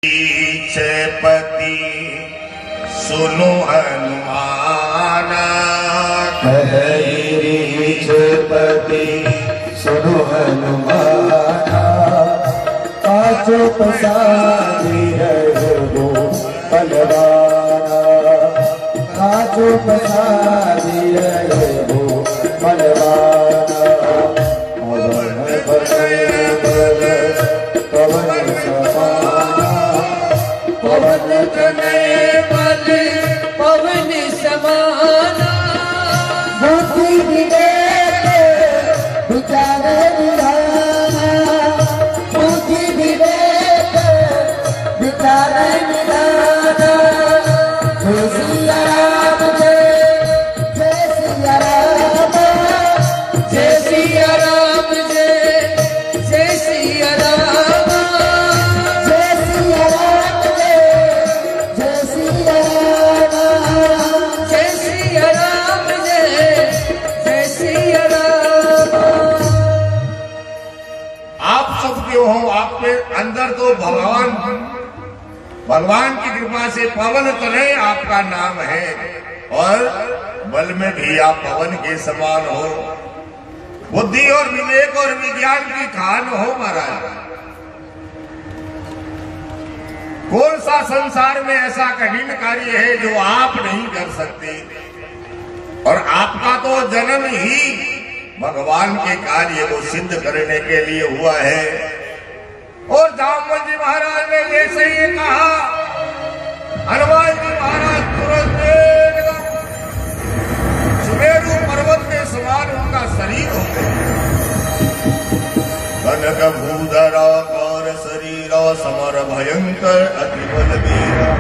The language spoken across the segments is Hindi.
पति सुनो हनुमाना, पति सुनो हनुमाना, पाँचो पसारी रहो बलवाना, पाँचो पसारी रहो बलवाना। पवन पवन समाना, बुद्धि विवेक विचार निधाना, बुद्धि विवेक विचार निधाना। जय सिया राम, जय सिया राम, जय सिया राम, जय सिया राम, जय सिया राम, जय सिया राम, जय सिया राम, जय सिया राम। आप सब क्यों हो? आपके अंदर तो भगवान की कृपा से पवन तनय आपका नाम है, और बल में भी आप पवन के समान हो, बुद्धि और विवेक और विज्ञान की खान हो महाराज। कौन सा संसार में ऐसा कठिन कार्य है जो आप नहीं कर सकते? और आपका तो जन्म ही भगवान के कार्य को सिद्ध करने के लिए हुआ है। और जामवंत जी महाराज ने जैसे ही कहा, हनुमान जी महाराज तुरंत एकदम सुमेरु पर्वत के समान उनका शरीर हो गया। कनक भूधरा और शरीर समर भयंकर अति बलबीरा।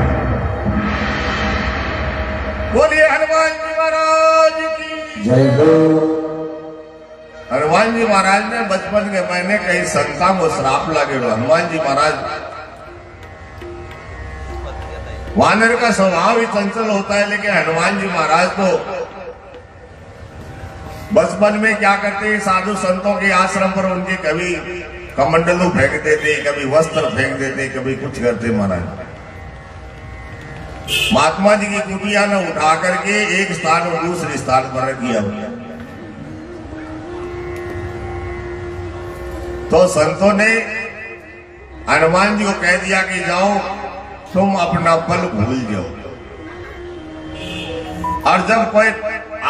बोलिए हनुमान जी महाराज की जय हो। हनुमान जी महाराज ने बचपन के महीने कई संतान को श्राप लगे। हनुमान जी महाराज, वानर का स्वभाव ही चंचल होता है, लेकिन हनुमान जी महाराज तो बचपन में क्या करते हैं, साधु संतों के आश्रम पर उनके कभी कमंडलू फेंक देते, कभी वस्त्र फेंक देते, कभी कुछ करते। महाराज महात्मा जी की कुटिया ने उठा करके एक स्थान और दूसरे स्थान पर किया। तो संतों ने हनुमान जी को कह दिया कि जाओ तुम अपना बल भूल जाओ, और जब कोई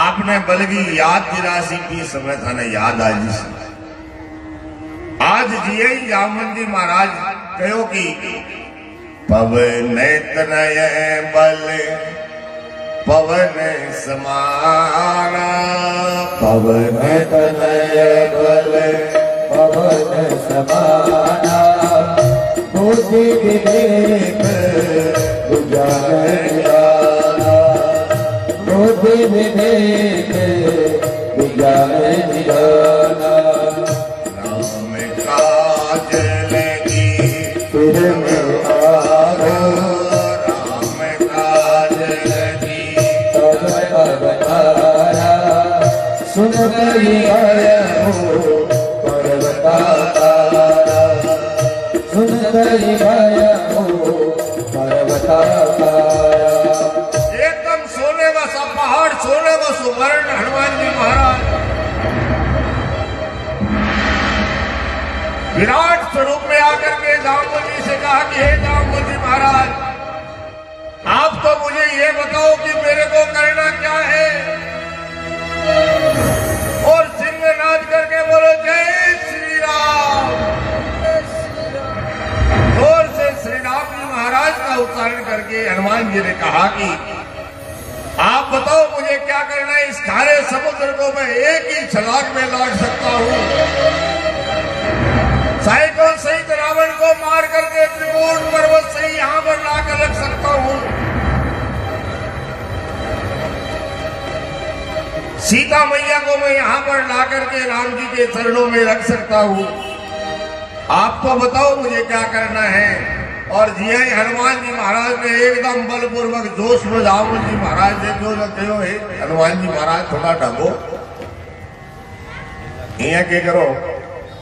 आपने बल की याद दिलासी की समय था ना, याद आज जिये जामवंत जी महाराज कहो कि पवन तनय बल पवन समाना, पवन तनय बल पवन समाना, बुद्धि विवेक विज्ञान निधाना, बुद्धि विवेक विज्ञान निधाना। राम काज लगी फिर में आरो, राम काज लगी तब अवतारा, सुन गई हो पर्वतारा, सुन गई हो पर्वतारा। एकदम सोने का सा पहाड़, सोने का सुवर्ण हनुमान जी महाराज विराट स्वरूप में आकर के जामवंत जी से कहा कि हे जामवंत जी महाराज, आप तो मुझे ये बताओ कि मेरे को करना क्या है? और सिंह नाच करके बोलो जय श्री राम। जोर से श्री राम जी महाराज का उच्चारण करके हनुमान जी ने कहा कि आप बताओ मुझे क्या करना है? इस खारे समुद्र को मैं एक ही छलांग में लौट सकता हूँ। साइकिल सहित रावण को मार करके त्रिकूट पर्वत से यहाँ पर लाकर रख सकता हूँ। सीता मैया को मैं यहाँ पर ला करके राम जी के चरणों में रख सकता हूँ। आप तो बताओ मुझे क्या करना है? और जी हनुमान जी महाराज ने एकदम बलपूर्वक जोश में जामवंत जी महाराज ने जो कहो है, हनुमान जी महाराज थोड़ा ढगो, यहाँ के करो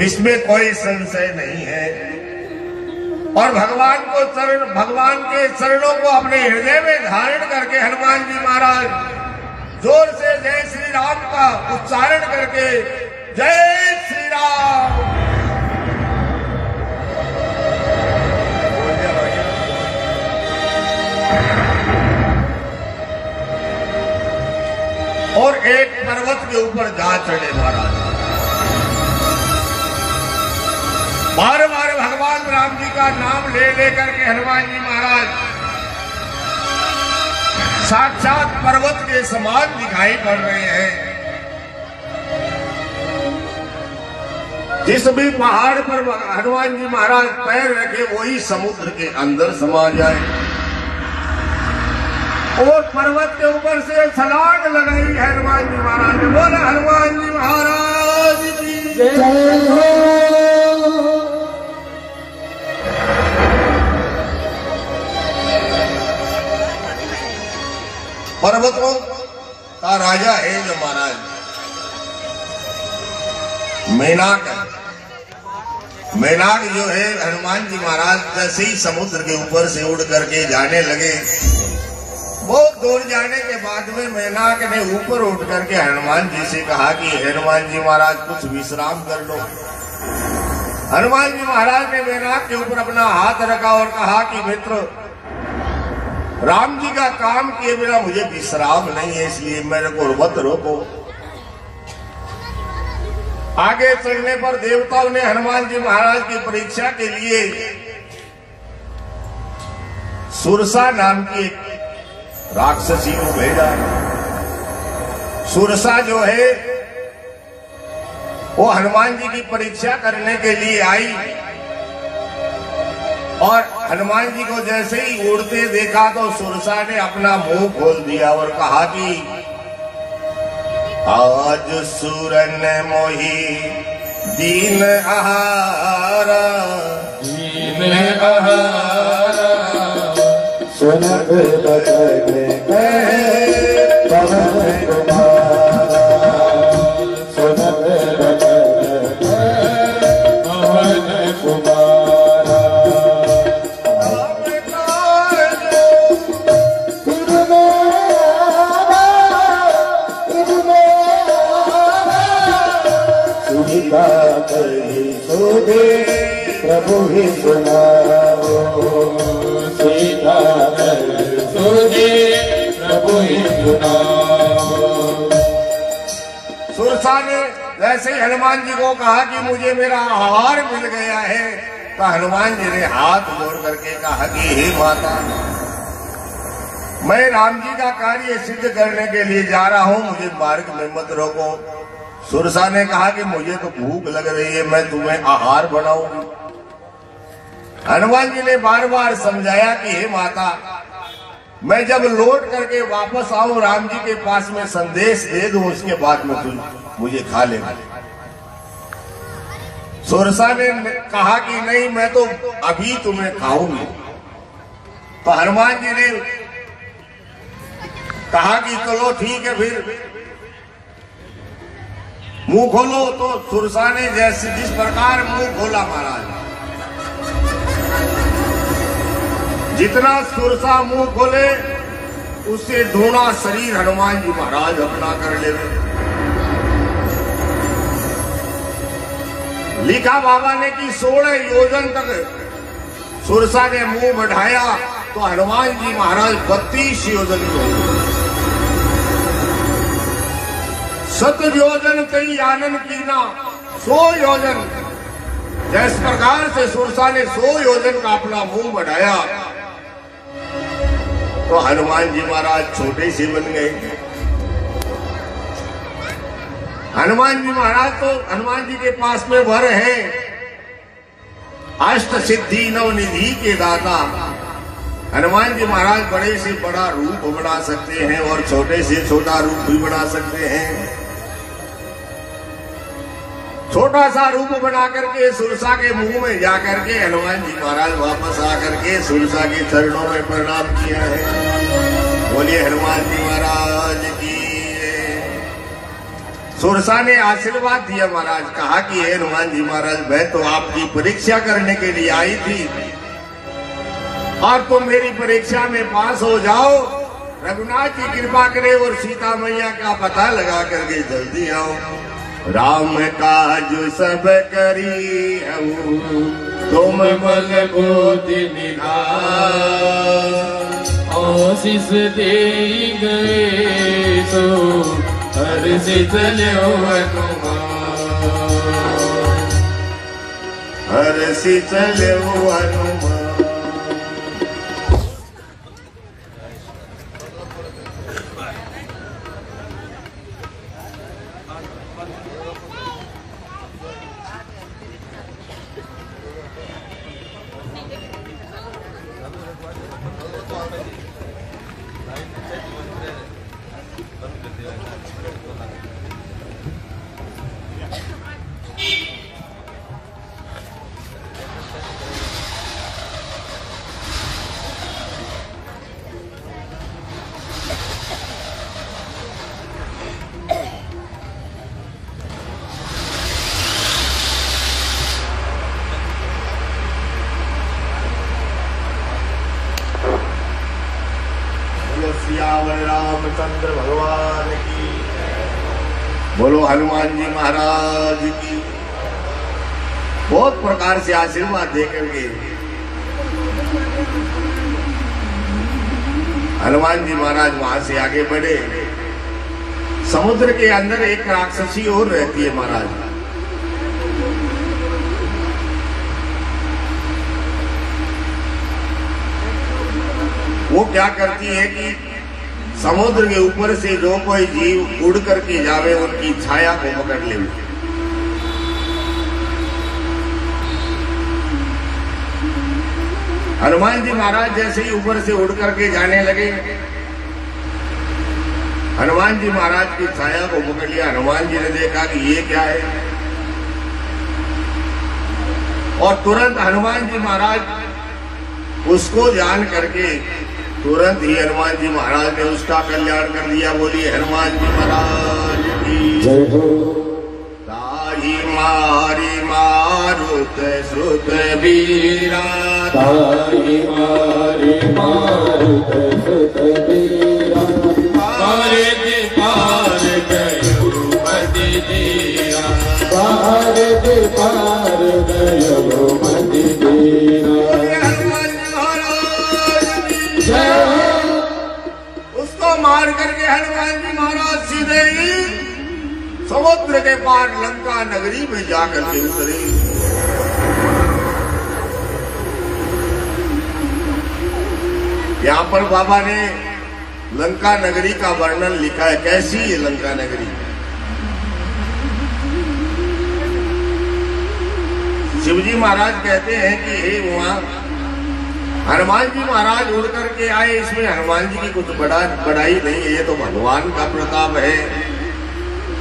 इसमें कोई संशय नहीं है। और भगवान के चरणों को अपने हृदय में धारण करके हनुमान जी महाराज जोर से जय श्री राम का उच्चारण करके जय श्री राम और एक पर्वत के ऊपर जा चढ़े महाराज। बार बार भगवान राम जी का नाम ले लेकर के हनुमान जी महाराज साक्षात पर्वत के समान दिखाई पड़ रहे हैं। जिस भी पहाड़ पर हनुमान जी महाराज पैर रखे वही समुद्र के अंदर समा जाए। और पर्वत के ऊपर से छलांग लगाई हनुमान जी महाराज ने। बोला हनुमान जी महाराज की जय हो। पर्वतों का राजा है जो महाराज मेनाक जो है हनुमान जी महाराज जैसे ही समुद्र के ऊपर से उड़ करके जाने लगे, बहुत दूर जाने के बाद में मेनाक ने ऊपर उठ करके हनुमान जी से कहा कि हनुमान जी महाराज कुछ विश्राम कर लो। हनुमान जी महाराज ने मेनाक के ऊपर अपना हाथ रखा और कहा कि मित्र, राम जी का काम किए बिना मुझे विश्राम नहीं है, इसलिए मेरे को मत रोको। आगे चलने पर देवताओं ने हनुमान जी महाराज की परीक्षा के लिए सुरसा नाम की एक राक्षसी को भेजा। सुरसा जो है वो हनुमान जी की परीक्षा करने के लिए आई और हनुमान जी को जैसे ही उड़ते देखा तो सुरसा ने अपना मुंह खोल दिया और कहा कि आज सुरन मोही दीन आहारा, दीन आहारा सुनत बचन पवन कुमारा, सुनत बचन पवन कुमारा। सुनिता कही सुधे प्रभु ही सुनाओ, सीता सुधे प्रभु ही सुनाओ। सुरसा ने जैसे ही हनुमान जी को कहा कि मुझे मेरा आहार मिल गया है, तो हनुमान जी ने हाथ जोड़ करके कहा कि हे माता, मैं राम जी का कार्य सिद्ध करने के लिए जा रहा हूं, मुझे मार्ग में मत रोको। सुरसा ने कहा कि मुझे तो भूख लग रही है, मैं तुम्हें आहार बनाऊंगी। हनुमान जी ने बार बार समझाया कि हे माता, मैं जब लौट करके वापस आऊं राम जी के पास में संदेश दे दूं, उसके बाद में तुम मुझे खा लेना। सुरसा ने कहा कि नहीं, मैं तो अभी तुम्हें खाऊंगी। तो हनुमान जी ने कहा कि चलो ठीक है, फिर मुंह खोलो। तो सुरसा ने जैसे जिस प्रकार मुंह खोला महाराज, जितना सुरसा मुंह खोले उससे दूना शरीर हनुमान जी महाराज अपना कर ले। लिखा बाबा ने कि 16 योजन तक सुरसा ने मुंह बढ़ाया तो हनुमान जी महाराज 32 योजन के हो। 7 योजन कई आनंद कीना 100 योजन। जिस प्रकार से सुरसा ने 100 योजन का अपना मुंह बढ़ाया तो हनुमान जी महाराज छोटे से बन गए। हनुमान जी महाराज तो हनुमान जी के पास में वर है, अष्ट सिद्धि नवनिधि के दाता। हनुमान जी महाराज बड़े से बड़ा रूप बना सकते हैं और छोटे से छोटा रूप भी बना सकते हैं। छोटा सा रूप बना करके सुरसा के मुंह में जा करके हनुमान जी महाराज वापस आकर के सुरसा के चरणों में प्रणाम किया है। बोलिए हनुमान जी महाराज की। सुरसा ने आशीर्वाद दिया महाराज, कहा कि हे हनुमान जी महाराज, मैं तो आपकी परीक्षा करने के लिए आई थी और तुम मेरी परीक्षा में पास हो जाओ, रघुनाथ की कृपा करे और सीता मैया का पता लगा करके जल्दी आओ। राम काज सब करी हूँ, तुम बल बुद्धि निधान, आशीष दे गए सो हर्षित ल्यो हनुमान, हर्षित ल्यो हनुमान। सियावर रामचंद्र भगवान की, बोलो हनुमान जी महाराज की। बहुत प्रकार से आशीर्वाद दे करके हनुमान जी महाराज वहां से आगे बढ़े। समुद्र के अंदर एक राक्षसी और रहती है महाराज, वो क्या करती है कि समुद्र के ऊपर से जो कोई जीव उड़ करके जावे उनकी छाया को पकड़ ले। हनुमान जी महाराज जैसे ही ऊपर से उड़ करके जाने लगे, हनुमान जी महाराज की छाया को पकड़ लिया। हनुमान जी ने देखा कि ये क्या है, और तुरंत हनुमान जी महाराज उसको जान करके तुरंत ही हनुमान जी महाराज ने उसका कल्याण कर दिया। बोलिए हनुमान जी महाराज की जय हो। ताही मारी मारुत सुत वीरा, ताई मारी मारुत सुत वीरा, पार के पार गयो मति दीरा, पार के पार गयो मति दीरा। हनुमान जी महाराज की जय हो। उसको मार करके हनुमान जी महाराज सीधे ही समुद्र के पार लंका नगरी में जाकर के उतरे। यहाँ पर बाबा ने लंका नगरी का वर्णन लिखा है। कैसी है लंका नगरी? शिवजी महाराज कहते हैं कि हे वहां हनुमान जी महाराज उड़ करके आए, इसमें हनुमान जी की कुछ बड़ाई नहीं है, ये तो भगवान का प्रताप है।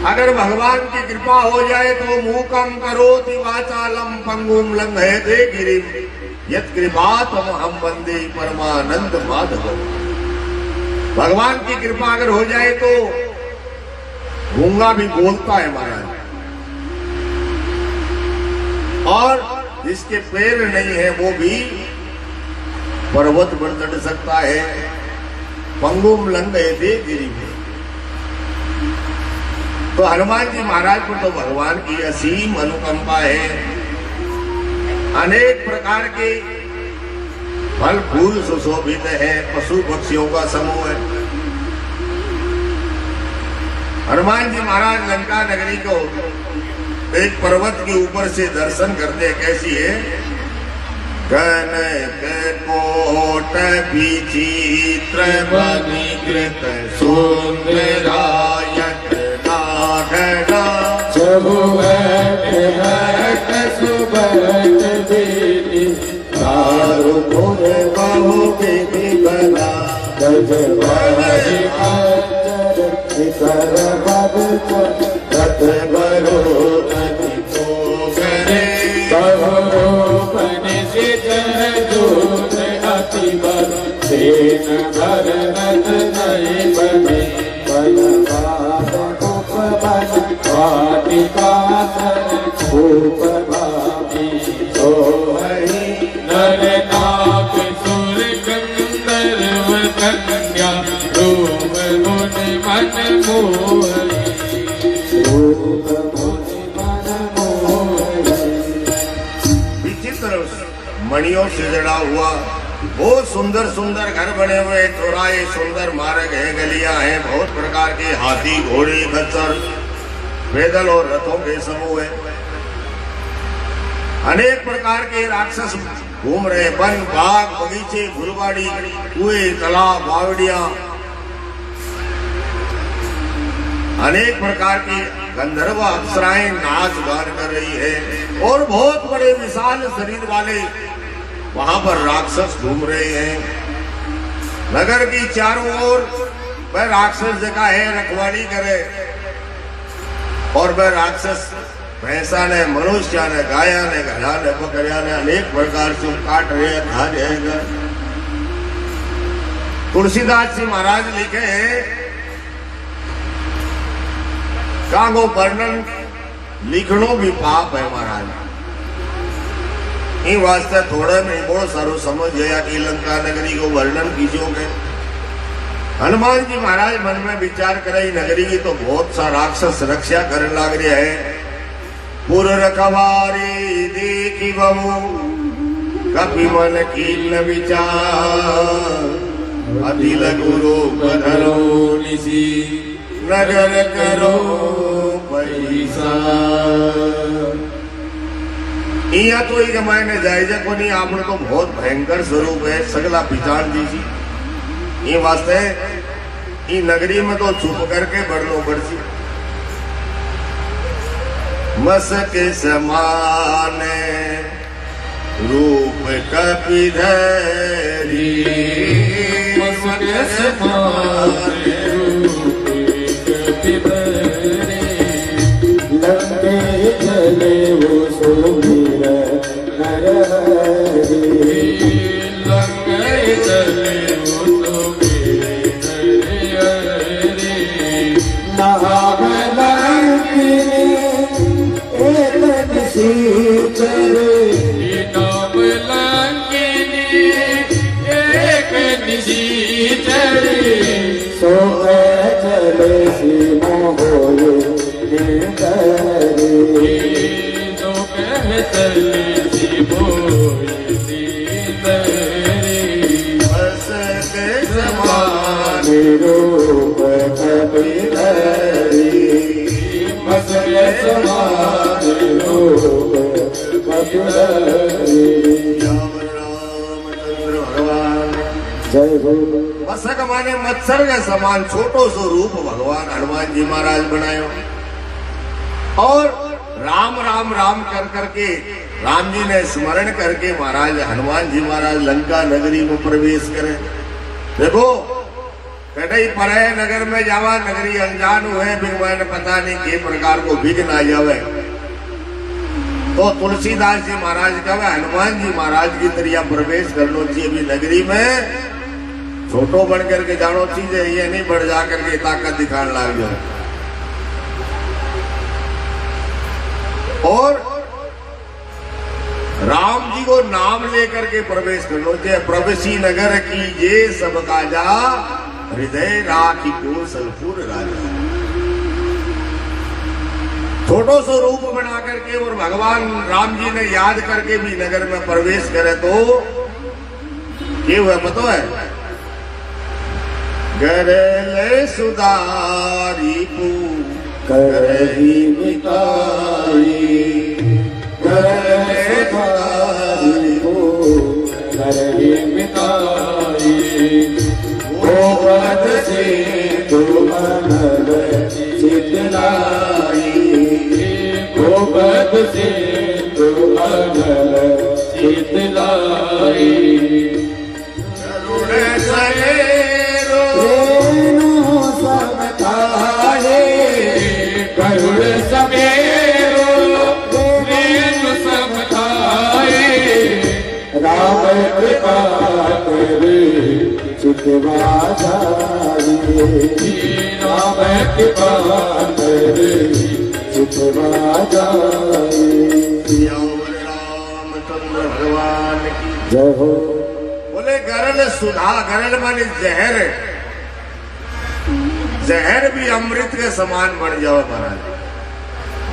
अगर भगवान की कृपा हो जाए तो मूकम करोति वाचालम पंगुम लंघयते गिरिम यत् कृपातम हम वंदे परमानंद माधव। भगवान की कृपा अगर हो जाए तो गूंगा भी बोलता है महाराज, और जिसके पैर नहीं है वो भी पर्वत पर चढ़ सकता है। पंगुम लंघयते गिरिम। तो हनुमान जी महाराज पर तो भगवान की असीम अनुकंपा है। अनेक प्रकार के फल फूल सुशोभित है, पशु पक्षियों का समूह है। हनुमान जी महाराज लंका नगरी को एक पर्वत के ऊपर से दर्शन करते। कैसी है? कनक कोट विचित्र मणिकृत सुंदरायक नागना, चहुवट हट सुबट बेटी, चारु गुण बहु विधि बना, गजबारी अचर शिखर बद रथ बरो नदी को करे, कहोपन से जन जोत अति बल, सेन भरत नहीं बने, बलवान उपबल मणियों से जड़ा हुआ, बहुत सुंदर सुंदर घर बने हुए, चौराहे, सुंदर मार्ग है, गलियां हैं, बहुत प्रकार के हाथी, घोड़े, खच्चर, पैदल और रथों के समूह है। अनेक प्रकार के राक्षस घूम रहे, वन, बाग, बगीचे, फुलवाड़ी, कुएं, तालाब, बावड़ियां, अनेक प्रकार की गंधर्व अप्सराएं नाच गान कर रही है और बहुत बड़े विशाल शरीर वाले वहां पर राक्षस घूम रहे हैं। नगर की चारों ओर वह राक्षस जगह है, रखवाली करे, और वह राक्षस भैंसा ने, मनुष्य ने, गाया ने, गधा ने, बकरिया ने अनेक प्रकार से काट रहे, खा रहे। तुलसीदास जी महाराज लिखे हैं, कांगो वर्णन लिखनो भी पाप है महाराज। इन वास्ते थोड़े में बहुत सारो समझ गया कि लंका नगरी को वर्णन कीजियोगे। हनुमान जी महाराज मन में विचार करे, नगरी की तो बहुत सा राक्षस रक्षा करने लग रहे हैं। पुर रखवारी देखी बहु कपि मन कीन विचार, अति लघु रूप धरो निसी नगर करो पैसा। इया तो एक मैंने जायजा को नहीं, आपने तो बहुत भयंकर स्वरूप है, सगला पहचान दीजिए। ये वास्ते ये नगरी में तो छुप करके बढ़ पड़ती। मस के समान रूप कपि धरी, मस के समान लंके चले वो सुमीर नरहरि, लंके चले वो सुमीर नरहरि। नाम लंकिनी एक निशीचरे, नाम लंकिनी एक निशीचरे। सो चले सीमो होए निर्दरी, तो कह चले सिमोए सीतरी। मस के समान रूप कपि धरी, मस के समान रूप कपि धरी। रामचंद्र भगवान जय हो। मसक माने मत्सर के समान छोटो सो रूप भगवान हनुमान जी महाराज बनायो, और राम राम राम कर करके राम जी ने स्मरण करके महाराज हनुमान जी महाराज लंका नगरी में प्रवेश करें। देखो कटई परे नगर में जावा, नगरी अनजान हुए, बिगवान पता नहीं के प्रकार को विघ्न आ जावे, तो तुलसीदास जी महाराज कहे हनुमान जी महाराज की तरह प्रवेश करना चाहिए। अभी नगरी में छोटो बन करके जानो चीजें, ये नहीं बढ़ जा करके ताकत दिखाने लग जाए। और राम जी को नाम लेकर के प्रवेश करना चाहिए। प्रवेशी नगर की ये सब काजा, हृदय राखी को सलपुर राजा। छोटो सो रूप बना करके और भगवान राम जी ने याद करके भी नगर में प्रवेश करे तो ये हुआ पता है, गरले सुधारी पू करही मिताई, करही को करही मिताई। गोपद से तुम चितलाई, गोपद से तुम चितलाई। करुण सहेरो रेणु समताए, करुण समेरो रेणु समताए। राम कृपा करे चितवा जाए, राम कृपा करे चितवा जाए। रामचंद्र भगवान की जय हो। बोले गरल सुधा, गरल माने जहर, जहर भी अमृत के समान बन जाओ महाराज।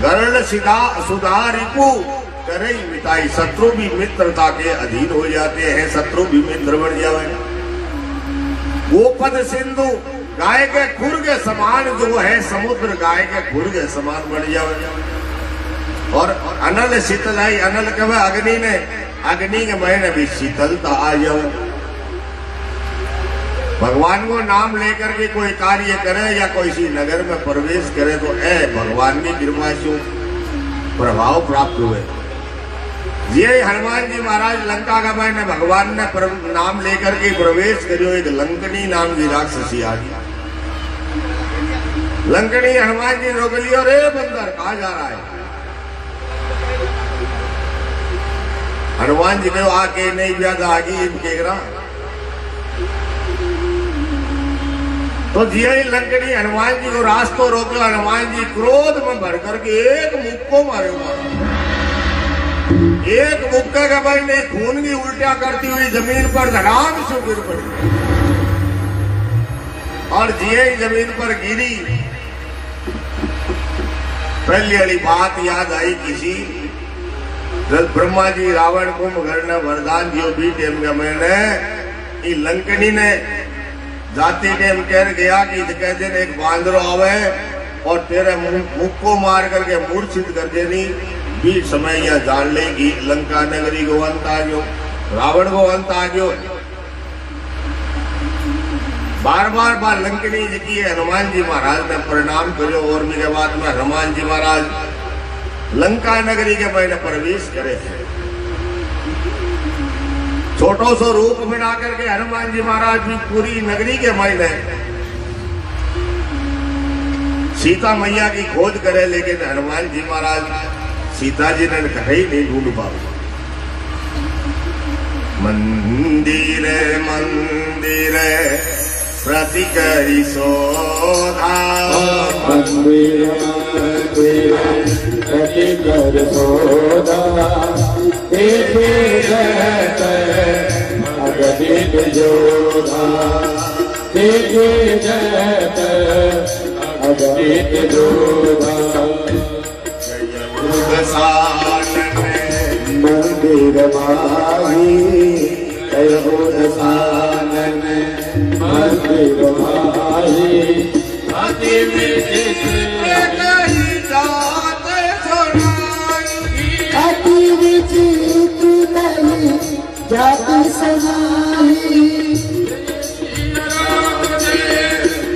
गरल सुधा रिपु, करे ही मिटाई। शत्रु भी मित्रता के अधीन हो जाते हैं, शत्रु भी मित्र बन जावे। गोपद सिंधु गाय के खुर के समान जो है, समुद्र गाय के खुर के समान बन जावे। और अनल शीतलाई, अनल कहे अग्नि ने, अग्नि के महीने भी शीतलता आ जावे। भगवान को नाम लेकर के कोई कार्य करे या कोई सी नगर में प्रवेश करे तो भगवान की कृपा से प्रभाव प्राप्त हुए। ये हनुमान जी महाराज लंका का मैंने भगवान ने नाम लेकर के प्रवेश करियो। एक लंकनी नाम की राक्षसी आ गई। लंकनी हनुमान जी रोक लियो, रे बंदर कहा जा रहा है? हनुमान जी ने आके नहीं ज्यादा आगे केकरा तो जी लंकनी हनुमान जी को रास्तों रोको। हनुमान जी क्रोध में भर करके एक मुक्को मारे, एक मुक्के का भाई ने खून की उल्टा करती हुई जमीन पर धड़ाम से गिर पड़ी। और जिये जमीन पर गिरी, पहली वाली बात याद आई किसी, जब ब्रह्मा जी रावण कुंभकर्ण ने वरदान दियो भी टेम का मैंने लंकनी ने जाति टेम कह गया कि कहते एक बांदरो आवे और तेरे मुख को मार करके मूर्छित कर देनी भी समय यह जान लेगी लंका नगरी को अंत आ गयो, रावण को अंत आ गयो। बार बार लंकनी जी की हनुमान जी महाराज ने प्रणाम करो। और भी के बाद में हनुमान जी महाराज लंका नगरी के मैंने प्रवेश करे हैं। छोटो सो रूप बना करके हनुमान जी महाराज भी पूरी नगरी के मैंने सीता मैया की खोज करे, लेकिन हनुमान जी महाराज सीता जी ने कहीं नहीं ढूंढ पाए। मंदिर मंदिर प्रतिकरी शोधा, मंदिर मंदिर प्रतिकर शोधा, तेरे रहते अगणित योधा, तेरे रहते अगणित योधा। मंदिर माही जय हो दसानन, मंदिर माही अति विचित्र कही जात सुनाई, अति विचित्र कही जात सुनाई।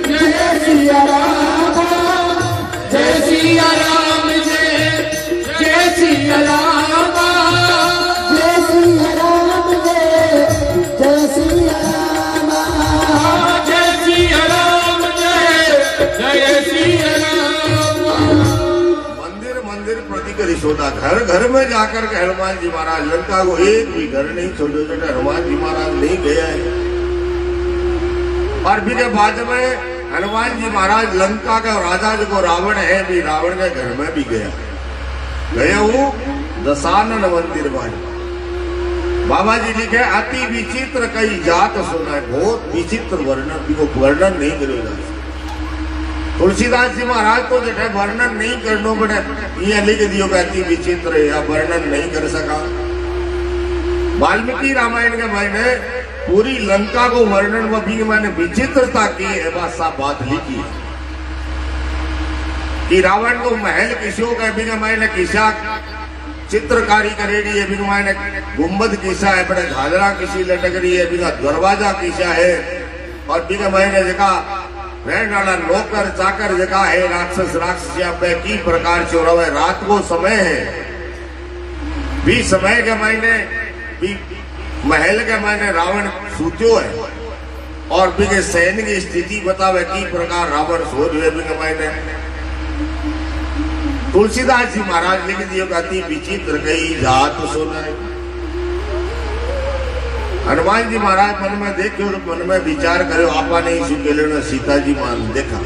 जय सिया राम, जय सिया राम, जय सिया राम, जय सिया राम, जय सिया राम, जय सिया राम, जय सिया राम। मंदिर मंदिर प्रतिकर शोधा, घर घर में जाकर के हनुमान जी महाराज लंका को एक भी घर नहीं छोड़े, हनुमान जी महाराज नहीं गया है। और फिर बाद में हनुमान जी महाराज लंका का राजा जो रावण है भी रावण के घर में भी गया हूँ दशानन मंदिर में। बाबा जी लिखे अति विचित्र कई जात सुना है, बहुत विचित्र वर्णन को वर्णन नहीं करेगा। तुलसीदास जी महाराज को जो है वर्णन नहीं करना पड़े, ये लिख दियो अति विचित्र या वर्णन नहीं कर सका। वाल्मीकि रामायण के मैंने पूरी लंका को वर्णन में भी मैंने विचित्रता की है, बस साफ बात लिखी है कि रावण को महल किसियों का भी मैंने किसा चित्रकारी करेगी है, भी मैंने गुम्बद किसा है, बड़े झालरा किसी लटक रही है, भी दरवाजा किसा है। और भी मैंने देखा रहने वाला नौकर चाकर जगह है, राक्षस राक्षसिया पे की प्रकार से हो है। रात को समय है, भी समय के मैंने भी महल के मैंने रावण सूत्यो है और भी के सैन्य की स्थिति बतावे की प्रकार रावण सो रहे भी मैंने। तुलसीदास जी महाराज लिख दियो अति विचित्र कई जात सुनाई। हनुमान जी महाराज मन में देखो, मन में विचार करो, आपा नहीं सुकेले ने सीता जी मान देखा,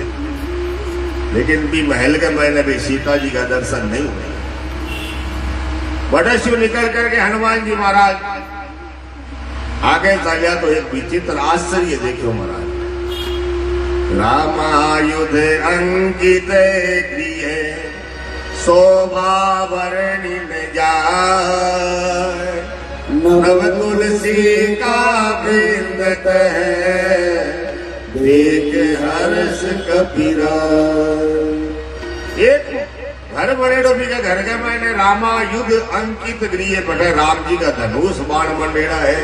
लेकिन भी महल के मैंने भी सीता जी का दर्शन नहीं हुआ। बटस्यु निकल करके हनुमान जी महाराज आगे चलिया तो एक विचित्र आश्चर्य देखो महाराज। रामायुध अंकित प्रिय शोभा वर्णि न जाए, नव तुलसी का वृंदत है, देख हर्ष कबीरा। एक घर बने डोबी के घर के मैंने रामा युद्ध अंकित गृह पटे, राम जी का धनुष बाण मंडेरा है।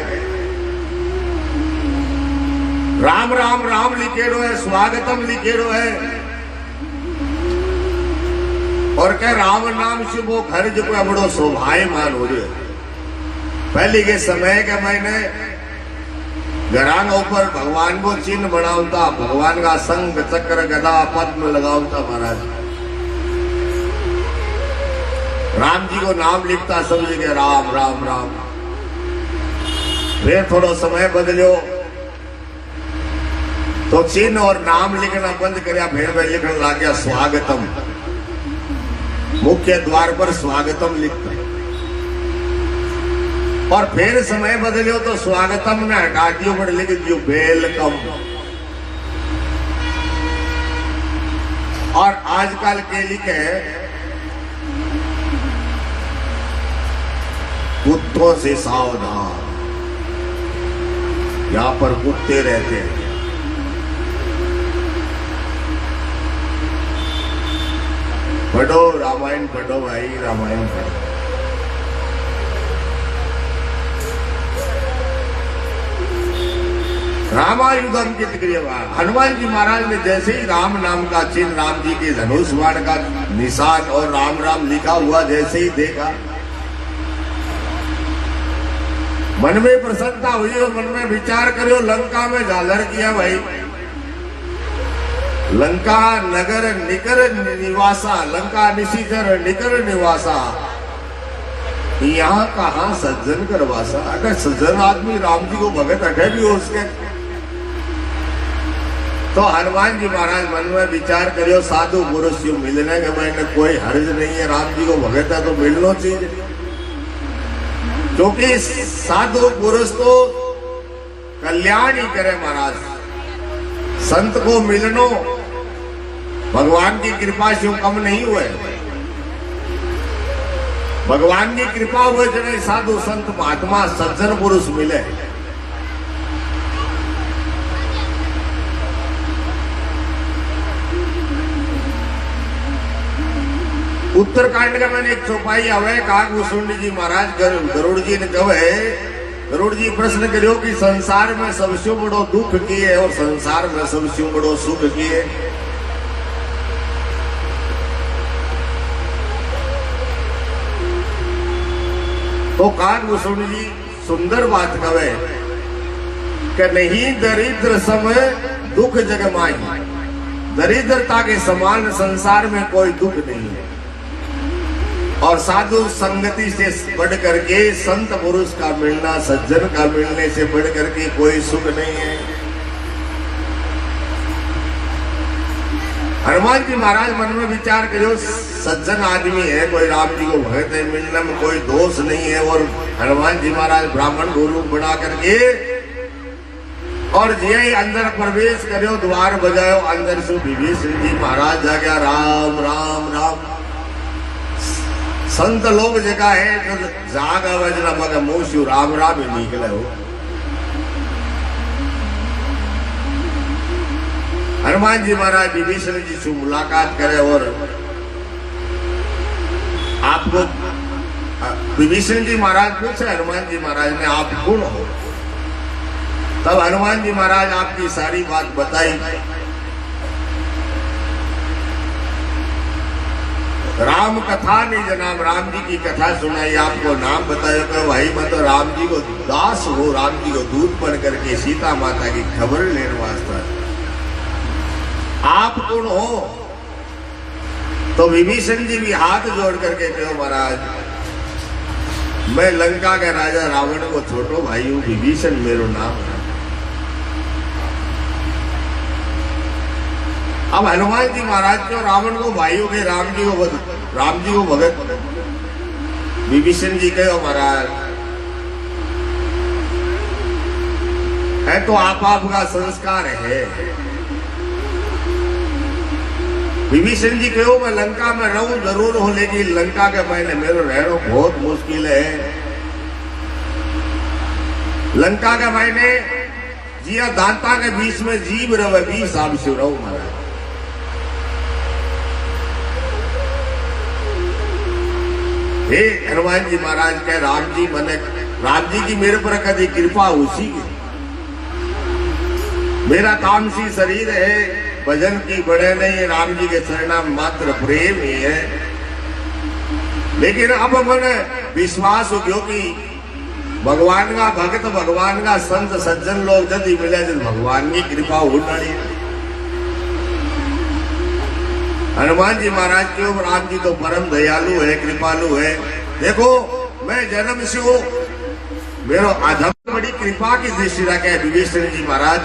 राम राम राम लिखेड़ो है, स्वागतम लिखेड़ो है, और क्या राम नाम से वो घर जो बड़ो शोभायमान हो रहे। पहले के समय के मैंने घरांग ऊपर भगवान को चिन्ह बनावता, भगवान का संग चक्र गदा पद्म लगावता महाराज। राम जी को नाम लिखता सब जगह राम राम राम। फिर थोड़ा समय बदलो तो चिन्ह और नाम लिखना बंद कर, फिर लिखने लग गया स्वागतम। मुख्य द्वार पर स्वागतम लिखता, और फिर समय बदलो तो स्वागतम ने हटा दियो, पर लिख दियो वेलकम। और आजकल के लिखे कुत्तों से सावधान, यहां पर कुत्ते रहते हैं। पढ़ो रामायण, पढ़ो भाई रामायण पढ़ो। रामायुध अंकित क्रिया। हनुमान जी महाराज ने जैसे ही राम नाम का चिन्ह, राम जी के धनुष बाण का निशान और राम राम लिखा हुआ जैसे ही देखा, मन में प्रसन्नता हुई और मन में विचार करो, लंका में झालर किया भाई। लंका नगर निकर निवासा, लंका निशिचर निकर निवासा, यहाँ कहाँ सज्जन करवासा। अगर सज्जन आदमी राम जी को भगत अठे भी हो उसके, तो हनुमान जी महाराज मन में विचार करियो, साधु पुरुष यू मिलने के मैंने कोई हर्ज नहीं है, राम जी को भगत है तो मिलना चाहिए। क्योंकि साधु पुरुष तो कल्याण ही करे महाराज। संत को मिलनो भगवान की कृपा से कम नहीं हुए, भगवान की कृपा हुए जने साधु संत महात्मा सज्जन पुरुष मिले। उत्तरकांड का मैंने एक चौपाई आवे, काकभूषुंडी जी महाराज गरुड़ जी ने कहे, गरुड़ जी प्रश्न करो कि संसार में सबसे बड़ो दुख किए और संसार में सबसे बड़ो सुख किए। तो काकभूषुंडी जी सुंदर बात कहे कि नहीं दरिद्र समय दुख जग माही, दरिद्रता के समान संसार में कोई दुख नहीं है। और साधु संगति से बढ़ करके संत पुरुष का मिलना, सज्जन का मिलने से बढ़ करके कोई सुख नहीं है। हनुमान जी महाराज मन में विचार करो, सज्जन आदमी है, कोई राम जी को भगत है, मिलने में कोई दोष नहीं है। और हनुमान जी महाराज ब्राह्मण गोलूक बना करके और जे अंदर प्रवेश करो, द्वार बजायो, अंदर से विभीषण जी महाराज जा गया राम राम राम। संत लोग जगह है तो जाग वजना मगर मुंह से राम राम ही निकले हो। हनुमान जी महाराज विभीषण जी से मुलाकात करे और आपको विभीषण जी महाराज पूछे हनुमान जी महाराज ने आप कौन हो। तब हनुमान जी महाराज आपकी सारी बात बताई। राम कथा नहीं जनाब, राम जी की कथा सुनाई, आपको नाम बताया कि भाई मैं तो राम जी को दास हो, राम जी को दूत बन करके सीता माता की खबर लेने वास्ता। आप कौन हो? तो विभीषण जी भी हाथ जोड़ करके कहो महाराज मैं लंका के राजा रावण को छोटो भाई हूं, विभीषण मेरो नाम है। अब हनुमान जी महाराज को रावण को भाई हो गए, राम जी को भगत। विभीषण जी कहो महाराज है तो आपका संस्कार है। विभीषण जी कहो मैं लंका में रहूं जरूर हूं, लेकिन लंका के मैंने मेरो रहना बहुत मुश्किल है। लंका के मैंने जिया दांता के बीच में जीव रहे 20 साल से रहूं महाराज। हे हनुमान जी महाराज कह राम जी मैंने राम जी की मेरे पर कभी कृपा उसी की, मेरा तामसी शरीर है, भजन की बड़े नहीं, राम जी के चरणा मात्र प्रेम ही है। लेकिन अब मैंने विश्वास हो गयो कि भगवान का भक्त भगवान का संत सज्जन लोग यदि मिले तो भगवान की कृपा होनी। हनुमान जी महाराज के ऊपर राम जी तो परम दयालु है, कृपालु है। देखो मैं जन्म से हूं, मेरो अधम बड़ी कृपा की दृष्टि रखे विभीषण जी महाराज।